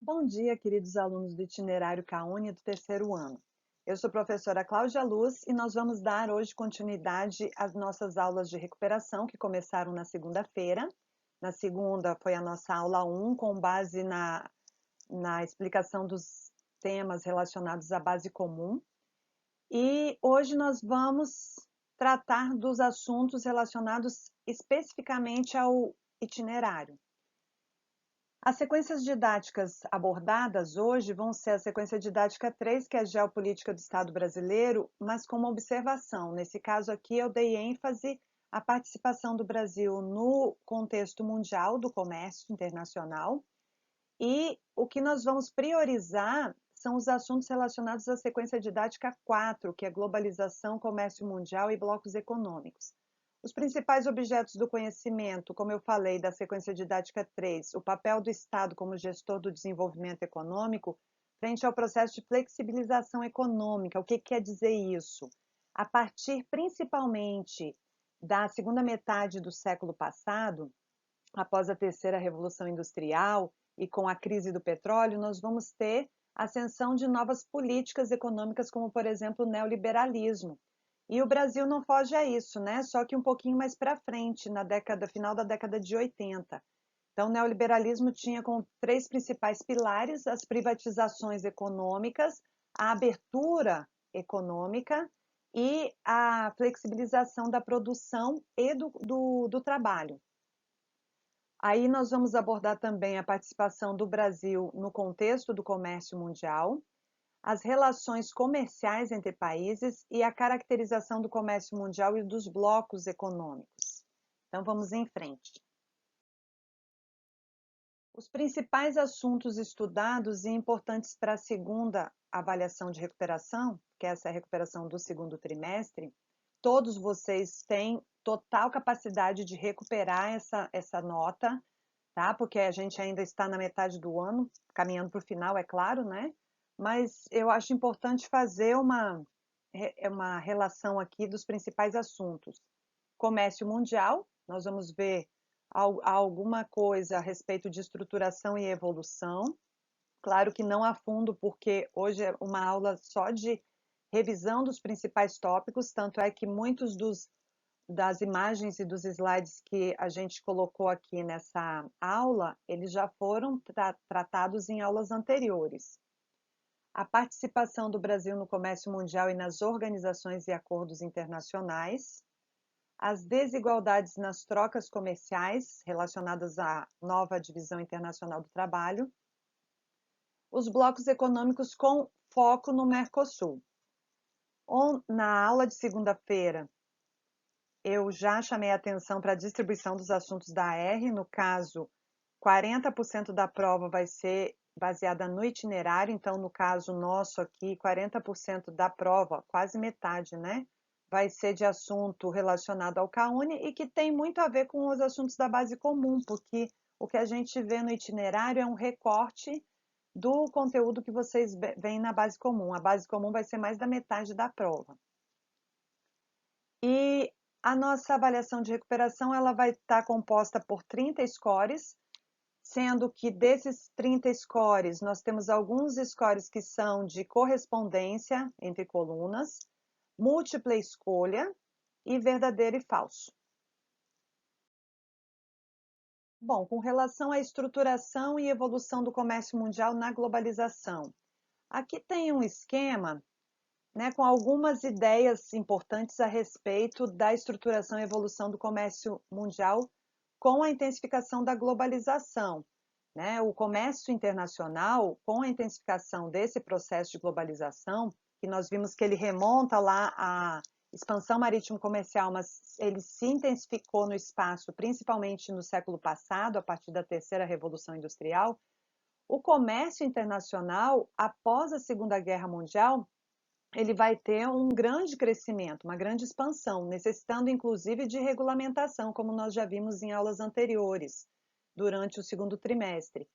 Bom dia, queridos alunos do itinerário CAUNI do terceiro ano. Eu sou a professora Cláudia Luz e nós vamos dar hoje continuidade às nossas aulas de recuperação que começaram na segunda-feira. Na segunda foi a nossa aula 1, com base na explicação dos temas relacionados à base comum. E hoje nós vamos tratar dos assuntos relacionados especificamente ao itinerário. As sequências didáticas abordadas hoje vão ser a sequência didática 3, que é a Geopolítica do Estado Brasileiro, mas com uma observação. Nesse caso aqui, eu dei ênfase à participação do Brasil no contexto mundial do comércio internacional, e o que nós vamos priorizar são os assuntos relacionados à sequência didática 4, que é globalização, comércio mundial e blocos econômicos. Os principais objetos do conhecimento, como eu falei, da sequência didática 3, o papel do Estado como gestor do desenvolvimento econômico frente ao processo de flexibilização econômica. O que quer dizer isso? A partir principalmente da segunda metade do século passado, após a terceira revolução industrial e com a crise do petróleo, nós vamos ter a ascensão de novas políticas econômicas, como, por exemplo, o neoliberalismo. E o Brasil não foge a isso, né? Só que um pouquinho mais para frente, final da década de 80. Então, o neoliberalismo tinha como três principais pilares as privatizações econômicas, a abertura econômica e a flexibilização da produção e do trabalho. Aí nós vamos abordar também a participação do Brasil no contexto do comércio mundial, as relações comerciais entre países e a caracterização do comércio mundial e dos blocos econômicos. Então vamos em frente. Os principais assuntos estudados e importantes para a segunda avaliação de recuperação, que essa é a recuperação do segundo trimestre, todos vocês têm total capacidade de recuperar essa nota, tá? Porque a gente ainda está na metade do ano, caminhando para o final, é claro, né? Mas eu acho importante fazer uma relação aqui dos principais assuntos. Comércio mundial, nós vamos ver alguma coisa a respeito de estruturação e evolução. Claro que não a fundo, porque hoje é uma aula só de revisão dos principais tópicos, tanto é que muitos das imagens e dos slides que a gente colocou aqui nessa aula, eles já foram tratados em aulas anteriores. A participação do Brasil no comércio mundial e nas organizações e acordos internacionais, as desigualdades nas trocas comerciais relacionadas à nova divisão internacional do trabalho, os blocos econômicos com foco no Mercosul. Na aula de segunda-feira, eu já chamei a atenção para a distribuição dos assuntos da AR, no caso, 40% da prova vai ser baseada no itinerário, então no caso nosso aqui, 40% da prova, quase metade, né? Vai ser de assunto relacionado ao CAUNI e que tem muito a ver com os assuntos da base comum, porque o que a gente vê no itinerário é um recorte do conteúdo que vocês veem na base comum. A base comum vai ser mais da metade da prova. E a nossa avaliação de recuperação ela vai estar composta por 30 scores, sendo que desses 30 scores, nós temos alguns scores que são de correspondência entre colunas, múltipla escolha e verdadeiro e falso. Bom, com relação à estruturação e evolução do comércio mundial na globalização, aqui tem um esquema, né, com algumas ideias importantes a respeito da estruturação e evolução do comércio mundial com a intensificação da globalização. Né? O comércio internacional, com a intensificação desse processo de globalização, que nós vimos que ele remonta lá à expansão marítimo-comercial, mas ele se intensificou no espaço, principalmente no século passado, a partir da terceira revolução industrial. O comércio internacional, após a Segunda Guerra Mundial, ele vai ter um grande crescimento, uma grande expansão, necessitando inclusive de regulamentação, como nós já vimos em aulas anteriores, durante o segundo trimestre.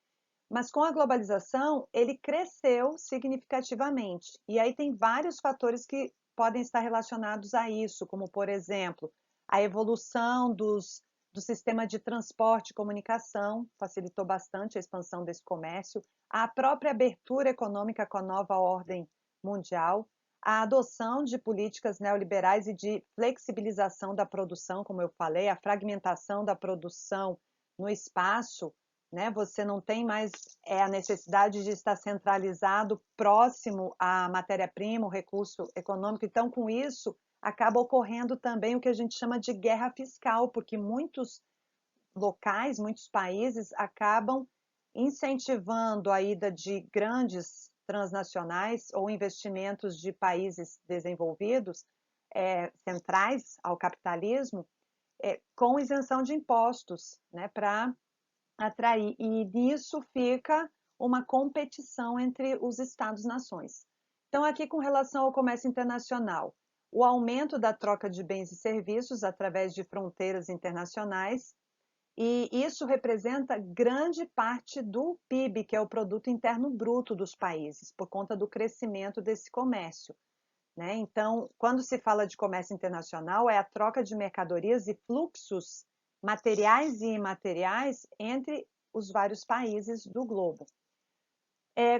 Mas com a globalização, ele cresceu significativamente. E aí tem vários fatores que podem estar relacionados a isso, como, por exemplo, a evolução dos do sistema de transporte e comunicação, facilitou bastante a expansão desse comércio, a própria abertura econômica com a nova ordem mundial, a adoção de políticas neoliberais e de flexibilização da produção, como eu falei, a fragmentação da produção no espaço, né? Você não tem mais a necessidade de estar centralizado próximo à matéria-prima, o recurso econômico. Então, com isso, acaba ocorrendo também o que a gente chama de guerra fiscal, porque muitos locais, muitos países acabam incentivando a ida de grandes transnacionais ou investimentos de países desenvolvidos, centrais ao capitalismo, com isenção de impostos, né, para atrair. E nisso fica uma competição entre os Estados-nações. Então, aqui com relação ao comércio internacional, o aumento da troca de bens e serviços através de fronteiras internacionais, e isso representa grande parte do PIB, que é o Produto Interno Bruto dos países, por conta do crescimento desse comércio, né? Então, quando se fala de comércio internacional, é a troca de mercadorias e fluxos materiais e imateriais entre os vários países do globo.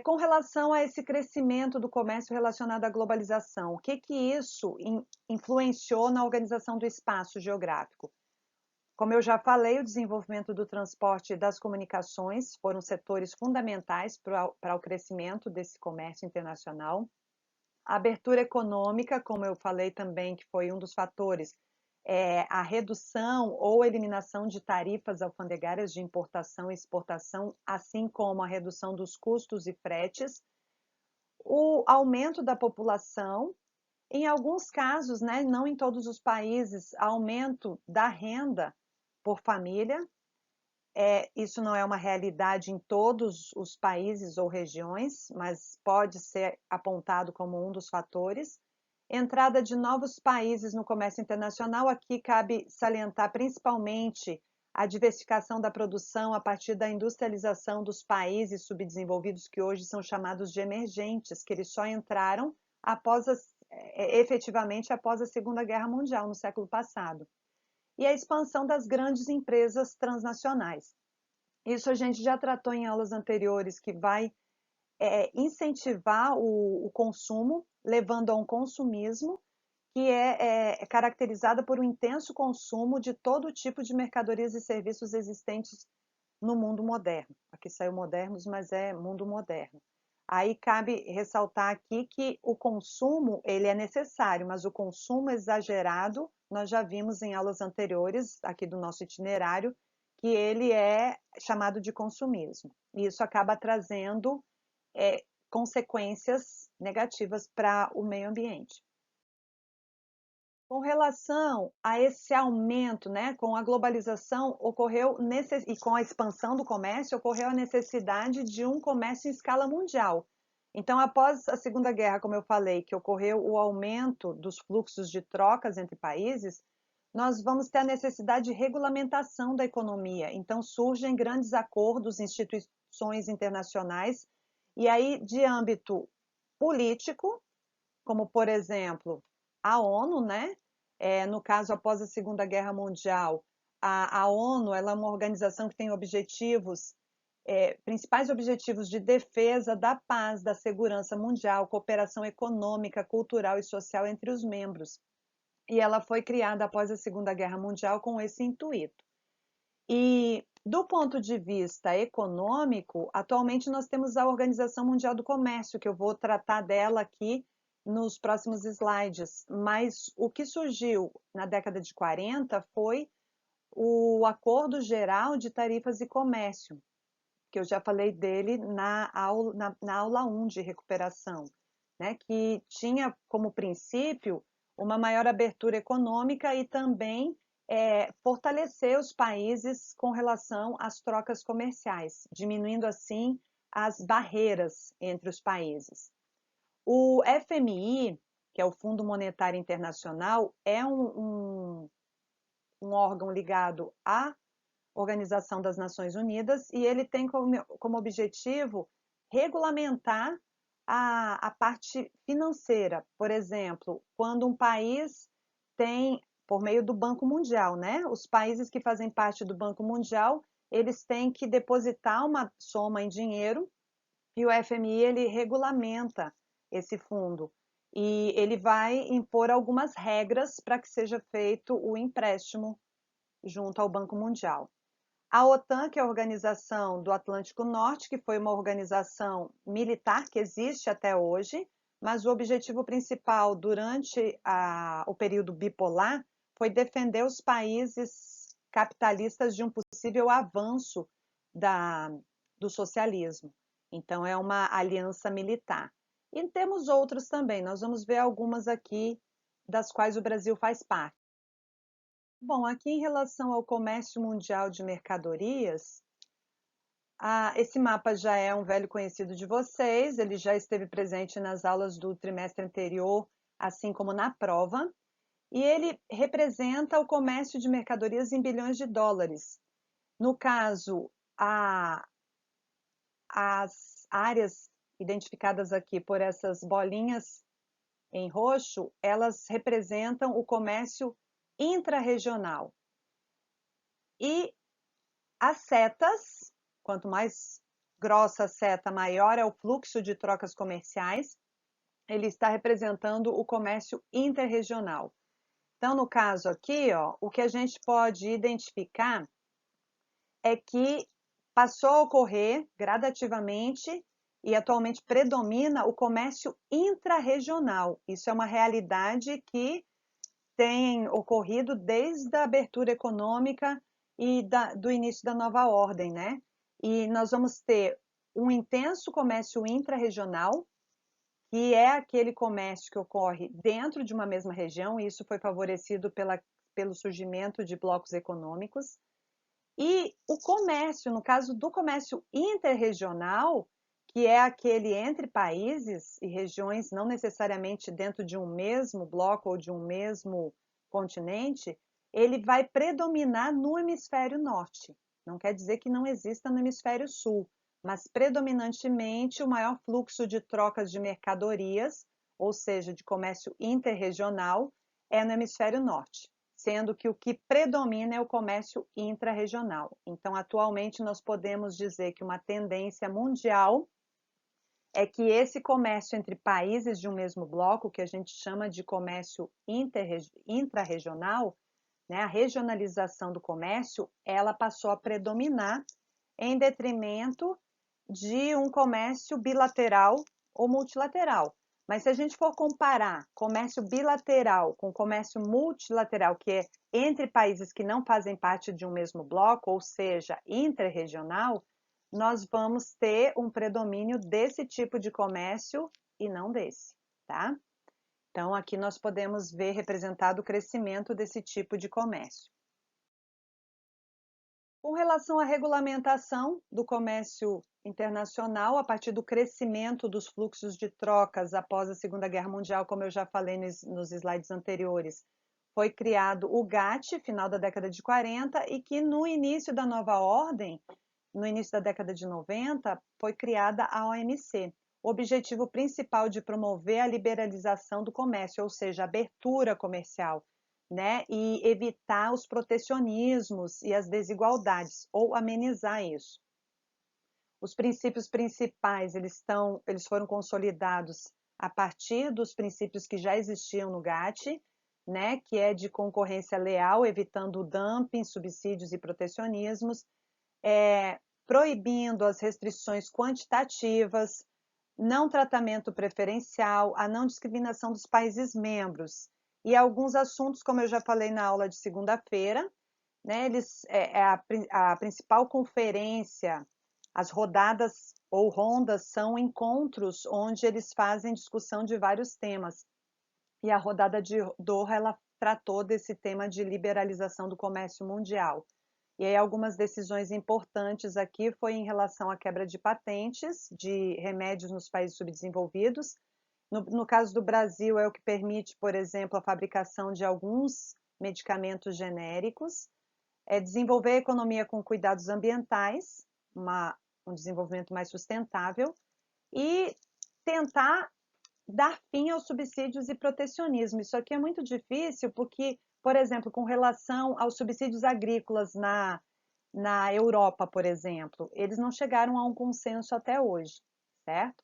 Com relação a esse crescimento do comércio relacionado à globalização, o que isso influenciou na organização do espaço geográfico? Como eu já falei, o desenvolvimento do transporte e das comunicações foram setores fundamentais para o crescimento desse comércio internacional. A abertura econômica, como eu falei também, que foi um dos fatores, a redução ou eliminação de tarifas alfandegárias de importação e exportação, assim como a redução dos custos e fretes, o aumento da população, em alguns casos, né, não em todos os países, aumento da renda por família. Isso não é uma realidade em todos os países ou regiões, mas pode ser apontado como um dos fatores. Entrada de novos países no comércio internacional, aqui cabe salientar principalmente a diversificação da produção a partir da industrialização dos países subdesenvolvidos, que hoje são chamados de emergentes, que eles só entraram efetivamente após a Segunda Guerra Mundial, no século passado. E a expansão das grandes empresas transnacionais. Isso a gente já tratou em aulas anteriores, que vai incentivar o consumo, levando a um consumismo que é caracterizado por um intenso consumo de todo tipo de mercadorias e serviços existentes no mundo moderno. Aqui saiu modernos, mas é mundo moderno. Aí cabe ressaltar aqui que o consumo ele é necessário, mas o consumo exagerado, nós já vimos em aulas anteriores aqui do nosso itinerário, que ele é chamado de consumismo. E isso acaba trazendo consequências negativas para o meio ambiente. Com relação a esse aumento, né, com a globalização, e com a expansão do comércio, ocorreu a necessidade de um comércio em escala mundial. Então, após a Segunda Guerra, como eu falei, que ocorreu o aumento dos fluxos de trocas entre países, nós vamos ter a necessidade de regulamentação da economia. Então, surgem grandes acordos, instituições internacionais, e aí de âmbito político, como, por exemplo, a ONU, né? No caso, após a Segunda Guerra Mundial, a ONU ela é uma organização que tem objetivos, principais objetivos de defesa da paz, da segurança mundial, cooperação econômica, cultural e social entre os membros. E ela foi criada após a Segunda Guerra Mundial com esse intuito. E do ponto de vista econômico, atualmente nós temos a Organização Mundial do Comércio, que eu vou tratar dela aqui nos próximos slides, mas o que surgiu na década de 40 foi o Acordo Geral de Tarifas e Comércio, que eu já falei dele na aula 1 de recuperação, né, que tinha como princípio uma maior abertura econômica e também fortalecer os países com relação às trocas comerciais, diminuindo assim as barreiras entre os países. O FMI, que é o Fundo Monetário Internacional, é um órgão ligado à Organização das Nações Unidas e ele tem como objetivo regulamentar a parte financeira. Por exemplo, quando um país tem por meio do Banco Mundial, né? Os países que fazem parte do Banco Mundial, eles têm que depositar uma soma em dinheiro e o FMI ele regulamenta esse fundo e ele vai impor algumas regras para que seja feito o empréstimo junto ao Banco Mundial. A OTAN, que é a Organização do Atlântico Norte, que foi uma organização militar que existe até hoje, mas o objetivo principal durante o período bipolar foi defender os países capitalistas de um possível avanço do socialismo. Então, é uma aliança militar. E temos outros também, nós vamos ver algumas aqui, das quais o Brasil faz parte. Bom, aqui em relação ao comércio mundial de mercadorias, esse mapa já é um velho conhecido de vocês, ele já esteve presente nas aulas do trimestre anterior, assim como na prova, e ele representa o comércio de mercadorias em bilhões de dólares. No caso, as áreas identificadas aqui por essas bolinhas em roxo, elas representam o comércio intrarregional. E as setas, quanto mais grossa a seta, maior é o fluxo de trocas comerciais, ele está representando o comércio interregional. Então, no caso aqui, ó, o que a gente pode identificar é que passou a ocorrer gradativamente e atualmente predomina o comércio intrarregional. Isso é uma realidade que tem ocorrido desde a abertura econômica e do início da nova ordem, né? E nós vamos ter um intenso comércio intrarregional, que é aquele comércio que ocorre dentro de uma mesma região, e isso foi favorecido pelo surgimento de blocos econômicos. E o comércio, no caso do comércio interregional, que é aquele entre países e regiões, não necessariamente dentro de um mesmo bloco ou de um mesmo continente, ele vai predominar no hemisfério norte. Não quer dizer que não exista no hemisfério sul, mas predominantemente o maior fluxo de trocas de mercadorias, ou seja, de comércio interregional, é no hemisfério norte, sendo que o que predomina é o comércio intrarregional. Então, atualmente, nós podemos dizer que uma tendência mundial é que esse comércio entre países de um mesmo bloco, que a gente chama de comércio intrarregional, né, a regionalização do comércio, ela passou a predominar em detrimento de um comércio bilateral ou multilateral. Mas se a gente for comparar comércio bilateral com comércio multilateral, que é entre países que não fazem parte de um mesmo bloco, ou seja, interregional, nós vamos ter um predomínio desse tipo de comércio e não desse, tá? Então, aqui nós podemos ver representado o crescimento desse tipo de comércio. Com relação à regulamentação do comércio internacional, a partir do crescimento dos fluxos de trocas após a Segunda Guerra Mundial, como eu já falei nos slides anteriores, foi criado o GATT, final da década de 40, e que no início da nova ordem, no início da década de 90, foi criada a OMC. O objetivo principal de promover a liberalização do comércio, ou seja, a abertura comercial, né, e evitar os protecionismos e as desigualdades, ou amenizar isso. Os princípios principais, eles foram consolidados a partir dos princípios que já existiam no GATT, né, que é de concorrência leal, evitando o dumping, subsídios e protecionismos, proibindo as restrições quantitativas, não tratamento preferencial, a não discriminação dos países membros e alguns assuntos, como eu já falei na aula de segunda-feira, né, a principal conferência, as rodadas ou rondas são encontros onde eles fazem discussão de vários temas. E a rodada de Doha, ela tratou desse tema de liberalização do comércio mundial. E aí algumas decisões importantes aqui foi em relação à quebra de patentes de remédios nos países subdesenvolvidos. No caso do Brasil, é o que permite, por exemplo, a fabricação de alguns medicamentos genéricos, desenvolver a economia com cuidados ambientais, um desenvolvimento mais sustentável, e tentar dar fim aos subsídios e protecionismo. Isso aqui é muito difícil porque Por exemplo, com relação aos subsídios agrícolas na Europa, por exemplo, eles não chegaram a um consenso até hoje, certo?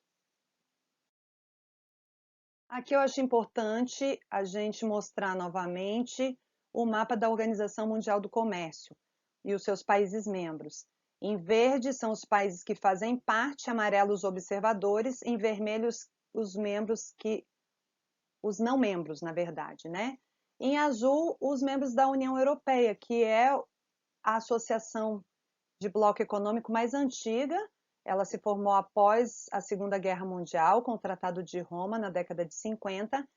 Aqui eu acho importante a gente mostrar novamente o mapa da Organização Mundial do Comércio e os seus países membros. Em verde são os países que fazem parte, amarelo os observadores, em vermelho os membros que os não membros, na verdade, né? Em azul, os membros da União Europeia, que é a associação de bloco econômico mais antiga. Ela se formou após a Segunda Guerra Mundial, com o Tratado de Roma, na década de 50,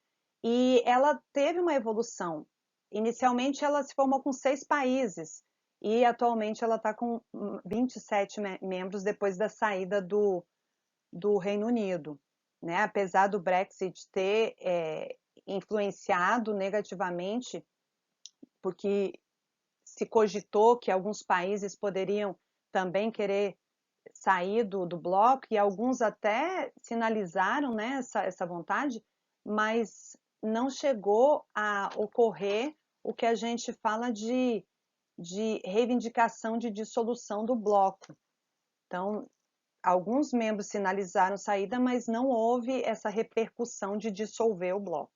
e ela teve uma evolução. Inicialmente, ela se formou com 6 países, e atualmente ela está com 27 membros depois da saída do Reino Unido. Né? Apesar do Brexit ter influenciado negativamente, porque se cogitou que alguns países poderiam também querer sair do bloco, e alguns até sinalizaram, né, essa vontade, mas não chegou a ocorrer o que a gente fala de reivindicação de dissolução do bloco. Então, alguns membros sinalizaram saída, mas não houve essa repercussão de dissolver o bloco.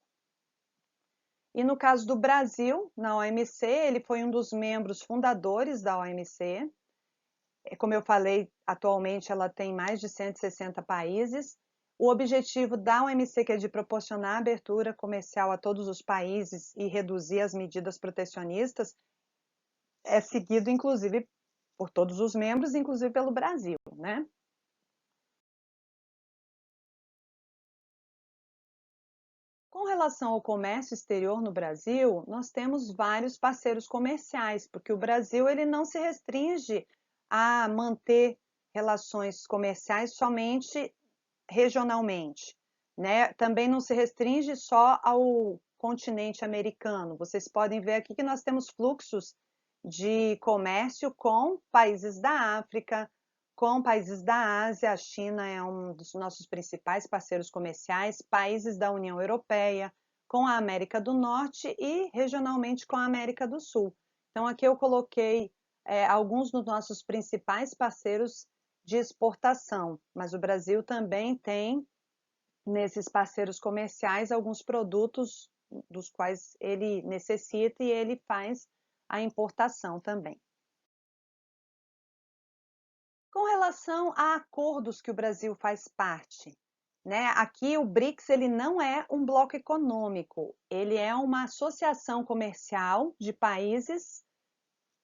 E no caso do Brasil, na OMC, ele foi um dos membros fundadores da OMC. Como eu falei, atualmente ela tem mais de 160 países. O objetivo da OMC, que é de proporcionar abertura comercial a todos os países e reduzir as medidas protecionistas, é seguido, inclusive, por todos os membros, inclusive pelo Brasil, né? Com relação ao comércio exterior no Brasil, nós temos vários parceiros comerciais, porque o Brasil ele não se restringe a manter relações comerciais somente regionalmente, né? Também não se restringe só ao continente americano. Vocês podem ver aqui que nós temos fluxos de comércio com países da África, com países da Ásia. A China é um dos nossos principais parceiros comerciais, países da União Europeia, com a América do Norte e regionalmente com a América do Sul. Então aqui eu coloquei alguns dos nossos principais parceiros de exportação, mas o Brasil também tem nesses parceiros comerciais alguns produtos dos quais ele necessita e ele faz a importação também. Com relação a acordos que o Brasil faz parte, né? Aqui o BRICS ele não é um bloco econômico, ele é uma associação comercial de países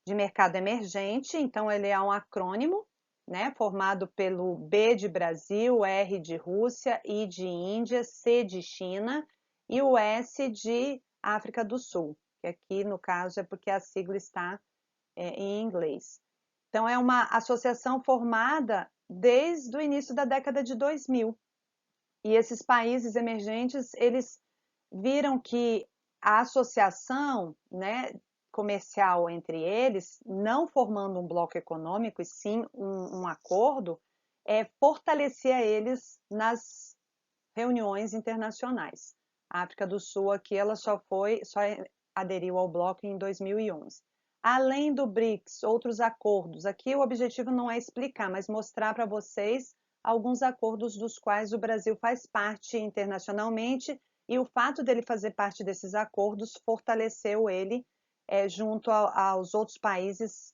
de mercado emergente, então ele é um acrônimo, né, formado pelo B de Brasil, R de Rússia, I de Índia, C de China e o S de África do Sul, que aqui no caso é porque a sigla está em inglês. Então é uma associação formada desde o início da década de 2000. E esses países emergentes, eles viram que a associação, né, comercial entre eles, não formando um bloco econômico, e sim um acordo, fortalecia eles nas reuniões internacionais. A África do Sul aqui ela só aderiu ao bloco em 2011. Além do BRICS, outros acordos. Aqui o objetivo não é explicar, mas mostrar para vocês alguns acordos dos quais o Brasil faz parte internacionalmente, e o fato dele fazer parte desses acordos fortaleceu ele junto aos outros países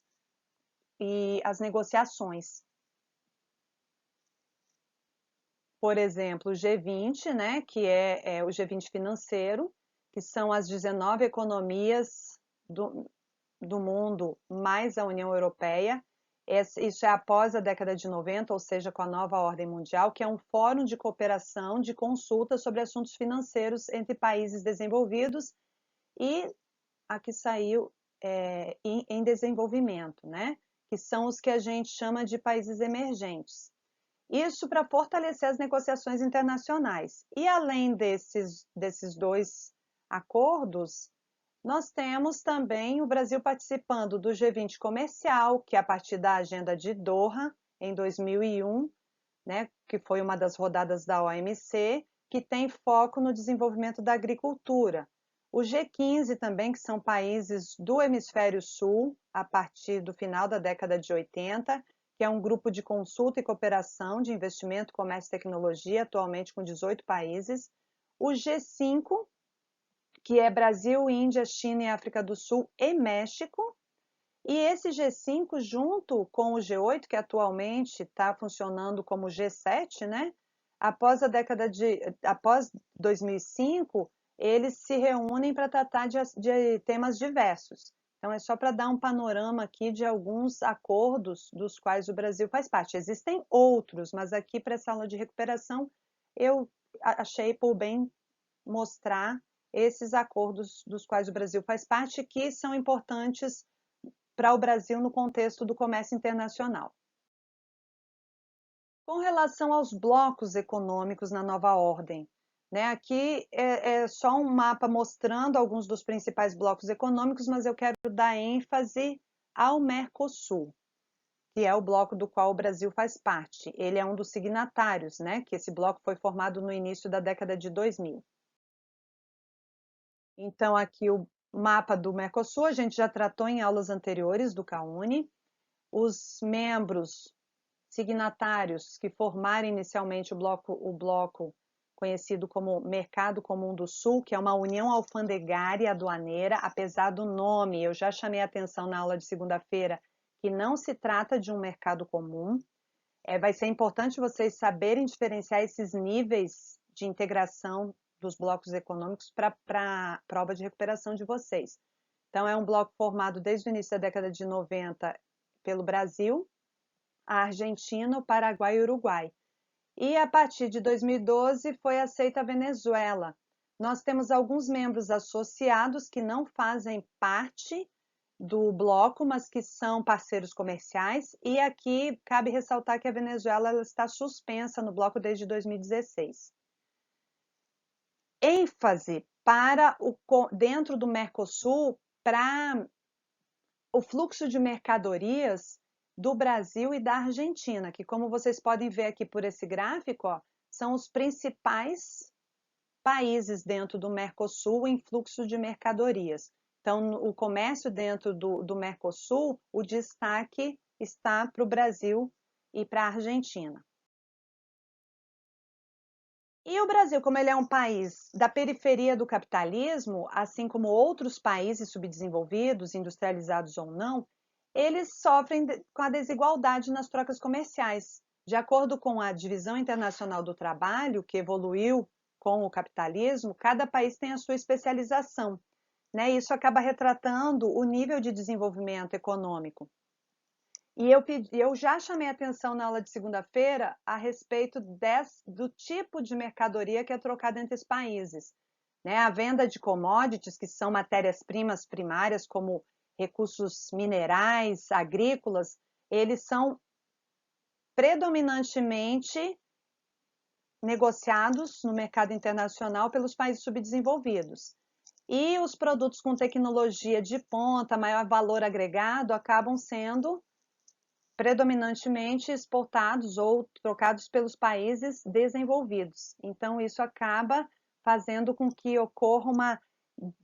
e as negociações. Por exemplo, o G20, né, que é o G20 financeiro, que são as 19 economias do mundo mais a União Europeia. Isso é após a década de 90, ou seja, com a nova ordem mundial, que é um fórum de cooperação, de consulta sobre assuntos financeiros entre países desenvolvidos e aqui saiu em desenvolvimento, né? Que são os que a gente chama de países emergentes. Isso para fortalecer as negociações internacionais. E além desses dois acordos, nós temos também o Brasil participando do G20 comercial, que é a partir da agenda de Doha, em 2001, né, que foi uma das rodadas da OMC, que tem foco no desenvolvimento da agricultura. O G15 também, que são países do hemisfério sul, a partir do final da década de 80, que é um grupo de consulta e cooperação de investimento, comércio e tecnologia, atualmente com 18 países. O G5, que é Brasil, Índia, China e África do Sul e México. E esse G5, junto com o G8, que atualmente está funcionando como G7, né? Após 2005, eles se reúnem para tratar de temas diversos. Então, é só para dar um panorama aqui de alguns acordos dos quais o Brasil faz parte. Existem outros, mas aqui para essa aula de recuperação, eu achei por bem mostrar esses acordos dos quais o Brasil faz parte, que são importantes para o Brasil no contexto do comércio internacional. Com relação aos blocos econômicos na nova ordem, né? Aqui é só um mapa mostrando alguns dos principais blocos econômicos, mas eu quero dar ênfase ao Mercosul, que é o bloco do qual o Brasil faz parte. Ele é um dos signatários, né? Que esse bloco foi formado no início da década de 2000. Então, aqui o mapa do Mercosul, a gente já tratou em aulas anteriores do CAUNI. Os membros signatários que formaram inicialmente o bloco conhecido como Mercado Comum do Sul, que é uma união alfandegária e aduaneira, apesar do nome, eu já chamei a atenção na aula de segunda-feira, que não se trata de um mercado comum. Vai ser importante vocês saberem diferenciar esses níveis de integração dos blocos econômicos para a prova de recuperação de vocês. Então, é um bloco formado desde o início da década de 90 pelo Brasil, a Argentina, o Paraguai e o Uruguai. E a partir de 2012 foi aceita a Venezuela. Nós temos alguns membros associados que não fazem parte do bloco, mas que são parceiros comerciais. E aqui cabe ressaltar que a Venezuela está suspensa no bloco desde 2016. ênfase dentro do Mercosul para o fluxo de mercadorias do Brasil e da Argentina, que, como vocês podem ver aqui por esse gráfico, ó, são os principais países dentro do Mercosul em fluxo de mercadorias. Então, o comércio dentro do Mercosul, o destaque está para o Brasil e para a Argentina. E o Brasil, como ele é um país da periferia do capitalismo, assim como outros países subdesenvolvidos, industrializados ou não, eles sofrem com a desigualdade nas trocas comerciais. De acordo com a Divisão Internacional do Trabalho, que evoluiu com o capitalismo, cada país tem a sua especialização, né? Isso acaba retratando o nível de desenvolvimento econômico. E eu já chamei atenção na aula de segunda-feira a respeito do tipo de mercadoria que é trocada entre os países. Né? A venda de commodities, que são matérias-primas primárias, como recursos minerais, agrícolas, eles são predominantemente negociados no mercado internacional pelos países subdesenvolvidos. E os produtos com tecnologia de ponta, maior valor agregado, acabam sendo predominantemente exportados ou trocados pelos países desenvolvidos. Então, isso acaba fazendo com que ocorra uma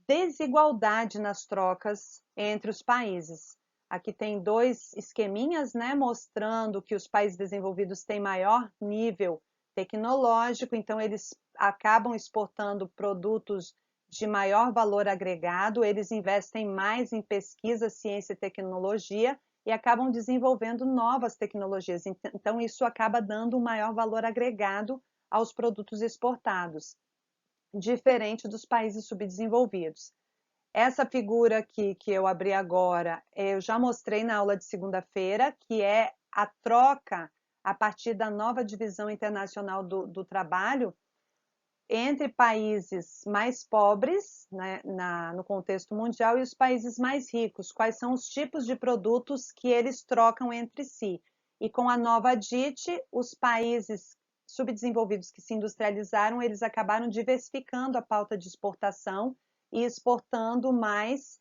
desigualdade nas trocas entre os países. Aqui tem dois esqueminhas, né, mostrando que os países desenvolvidos têm maior nível tecnológico, então eles acabam exportando produtos de maior valor agregado, eles investem mais em pesquisa, ciência e tecnologia, e acabam desenvolvendo novas tecnologias. Então, isso acaba dando um maior valor agregado aos produtos exportados, diferente dos países subdesenvolvidos. Essa figura aqui que eu abri agora, eu já mostrei na aula de segunda-feira, que é a troca a partir da nova divisão internacional do trabalho entre países mais pobres, né, no contexto mundial, e os países mais ricos, quais são os tipos de produtos que eles trocam entre si. E com a nova DIT, os países subdesenvolvidos que se industrializaram, eles acabaram diversificando a pauta de exportação e exportando mais,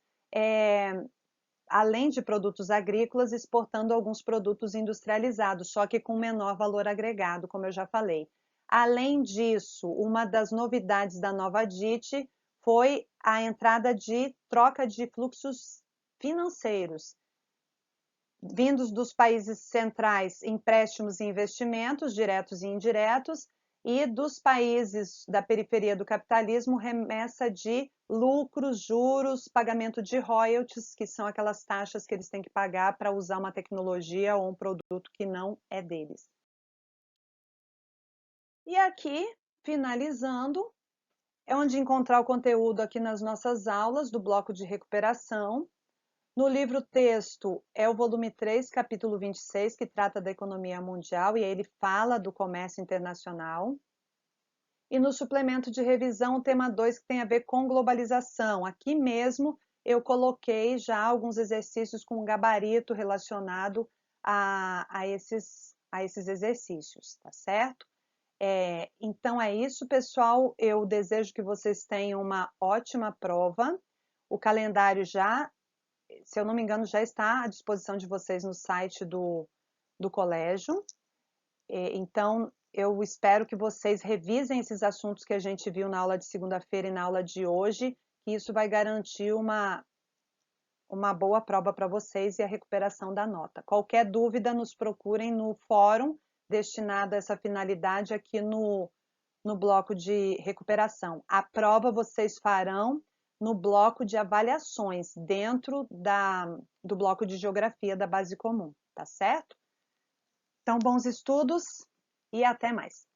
além de produtos agrícolas, exportando alguns produtos industrializados, só que com menor valor agregado, como eu já falei. Além disso, uma das novidades da nova DIT foi a entrada de troca de fluxos financeiros, vindos dos países centrais, empréstimos e investimentos, diretos e indiretos, e dos países da periferia do capitalismo, remessa de lucros, juros, pagamento de royalties, que são aquelas taxas que eles têm que pagar para usar uma tecnologia ou um produto que não é deles. E aqui, finalizando, é onde encontrar o conteúdo aqui nas nossas aulas do bloco de recuperação. No livro texto é o volume 3, capítulo 26, que trata da economia mundial, e aí ele fala do comércio internacional. E no suplemento de revisão, o tema 2, que tem a ver com globalização. Aqui mesmo eu coloquei já alguns exercícios com gabarito relacionado a esses exercícios, tá certo? Então é isso, pessoal. Eu desejo que vocês tenham uma ótima prova. O calendário já, se eu não me engano, já está à disposição de vocês no site do colégio. Então, eu espero que vocês revisem esses assuntos que a gente viu na aula de segunda-feira e na aula de hoje, que isso vai garantir uma boa prova para vocês e a recuperação da nota. Qualquer dúvida, nos procurem no fórum destinado a essa finalidade aqui no bloco de recuperação. A prova vocês farão no bloco de avaliações, dentro do bloco de geografia da base comum, tá certo? Então, bons estudos e até mais!